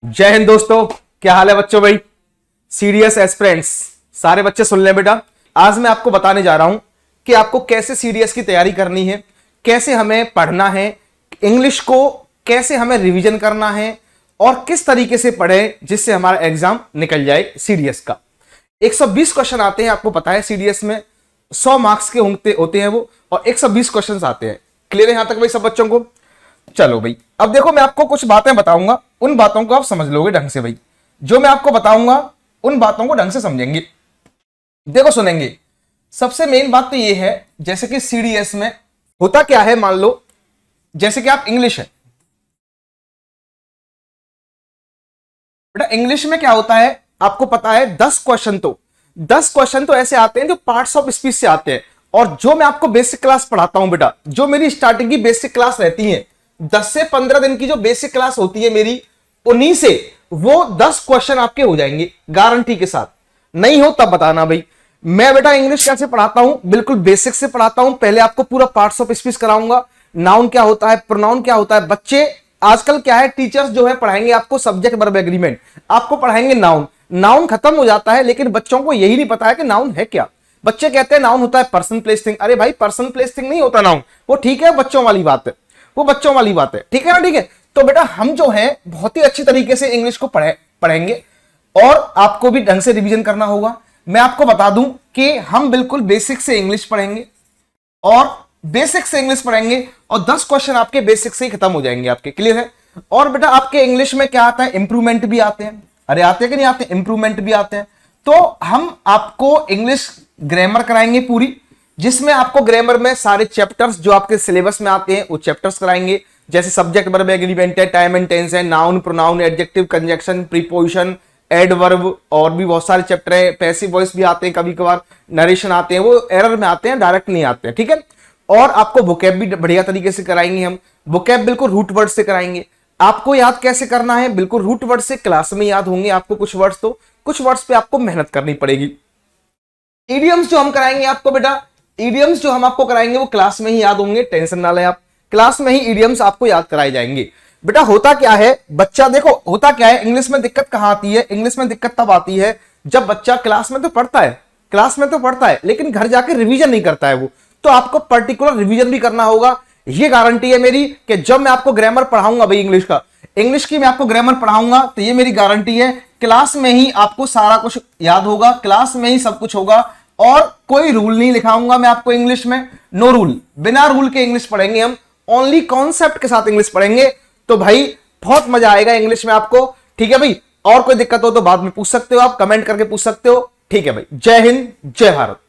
जय हिंद दोस्तों। क्या हाल है बच्चों? भाई सीडीएस एस्पिरेंट्स सारे बच्चे सुन लें बेटा। आज मैं आपको बताने जा रहा हूं कि आपको कैसे सीडीएस की तैयारी करनी है, कैसे हमें पढ़ना है, इंग्लिश को कैसे हमें रिवीजन करना है और किस तरीके से पढ़े जिससे हमारा एग्जाम निकल जाए सीडीएस का। 120 क्वेश्चन आते हैं, आपको पता है सीडीएस में 100 मार्क्स के होते हैं वो, और 120 क्वेश्चन आते हैं। क्लियर है यहां तक भाई सब बच्चों को? चलो भाई, अब देखो मैं आपको कुछ बातें बताऊंगा, उन बातों को आप समझ लोगे ढंग से। भाई जो मैं आपको बताऊंगा उन बातों को ढंग से समझेंगे, देखो सुनेंगे। सबसे मेन बात तो ये है, जैसे कि सीडीएस में होता क्या है, मान लो जैसे कि आप इंग्लिश है बेटा, इंग्लिश में क्या होता है आपको पता है, 10 क्वेश्चन तो ऐसे आते हैं जो पार्ट्स ऑफ स्पीच से आते हैं। और जो मैं आपको बेसिक क्लास पढ़ाता हूं बेटा, जो मेरी स्टार्टिंग की बेसिक क्लास रहती है, 10 से 15 दिन की जो बेसिक क्लास होती है मेरी, उन्हीं से वो 10 क्वेश्चन आपके हो जाएंगे गारंटी के साथ। नहीं हो तब बताना भाई। मैं बेटा इंग्लिश कैसे पढ़ाता हूं, बिल्कुल बेसिक से पढ़ाता हूं। पहले आपको पूरा पार्ट्स ऑफ स्पीच कराऊंगा, नाउन क्या होता है, प्रोनाउन क्या होता है। बच्चे आजकल क्या है, टीचर्स जो है पढ़ाएंगे आपको सब्जेक्ट वर्ब एग्रीमेंट, आपको पढ़ाएंगे नाउन। नाउन खत्म हो जाता है, लेकिन बच्चों को यही नहीं पता है कि नाउन है क्या। बच्चे कहते हैं नाउन होता है पर्सन प्लेस थिंग। अरे भाई पर्सन प्लेस थिंग नहीं होता नाउन, वो ठीक है बच्चों वाली बात है, वो बच्चों वाली बात है, ठीक है ना? ठीक है, तो बेटा हम जो है बहुत ही अच्छी तरीके से इंग्लिश को पढ़ेंगे और आपको भी ढंग से रिवीजन करना होगा। मैं आपको बता दूं कि हम बिल्कुल बेसिक से इंग्लिश पढ़ेंगे और बेसिक से इंग्लिश पढ़ेंगे और 10 क्वेश्चन आपके बेसिक से ही खत्म हो जाएंगे आपके। क्लियर है? और बेटा आपके इंग्लिश में क्या आता है, इंप्रूवमेंट भी आते हैं। अरे आते हैं कि नहीं आते? इंप्रूवमेंट भी आते हैं। तो हम आपको इंग्लिश ग्रामर कराएंगे पूरी, जिसमें आपको ग्रामर में सारे चैप्टर्स जो आपके सिलेबस में आते हैं वो चैप्टर्स कराएंगे। जैसे सब्जेक्ट वर्ब एग्रीमेंट है, टाइम एंड टेंस है, noun pronoun adjective conjunction preposition adverb, और भी बहुत सारे चैप्टर है। पैसिव वॉइस भी आते हैं, कभी कभार नरेशन आते हैं, वो एरर में आते हैं, डायरेक्ट नहीं आते हैं। ठीक है? और आपको वोकैब भी बढ़िया तरीके से कराएंगे हम। वोकैब बिल्कुल रूट वर्ड से कराएंगे। आपको याद कैसे करना है, बिल्कुल रूट वर्ड से क्लास में याद होंगे आपको कुछ वर्ड्स, तो कुछ वर्ड्स पे आपको मेहनत करनी पड़ेगी। इडियम्स जो हम कराएंगे आपको बेटा, इडियम्स जो हम आपको कराएंगे वो क्लास में ही याद होंगे, टेंशन ना लें आप। क्लास में ही इडियम्स आपको याद कराए जाएंगे। बेटा होता क्या है, बच्चा देखो होता क्या है, इंग्लिश में दिक्कत कहां आती है? इंग्लिश में दिक्कत तब आती है जब बच्चा क्लास में तो पढ़ता है, लेकिन घर जाकर रिवीजन नहीं करता है वो। तो आपको पर्टिकुलर रिवीजन भी करना होगा। ये गारंटी है मेरी कि जब मैं आपको ग्रामर पढ़ाऊंगा भाई, इंग्लिश की मैं आपको ग्रामर पढ़ाऊंगा, तो ये मेरी गारंटी है क्लास में ही आपको सारा कुछ याद होगा, क्लास में ही सब कुछ होगा। और कोई रूल नहीं लिखाऊंगा मैं आपको इंग्लिश में, नो रूल, बिना रूल के इंग्लिश पढ़ेंगे हम, ओनली कॉन्सेप्ट के साथ इंग्लिश पढ़ेंगे। तो भाई बहुत मजा आएगा इंग्लिश में आपको। ठीक है भाई? और कोई दिक्कत हो तो बाद में पूछ सकते हो, आप कमेंट करके पूछ सकते हो। ठीक है भाई, जय हिंद जय भारत।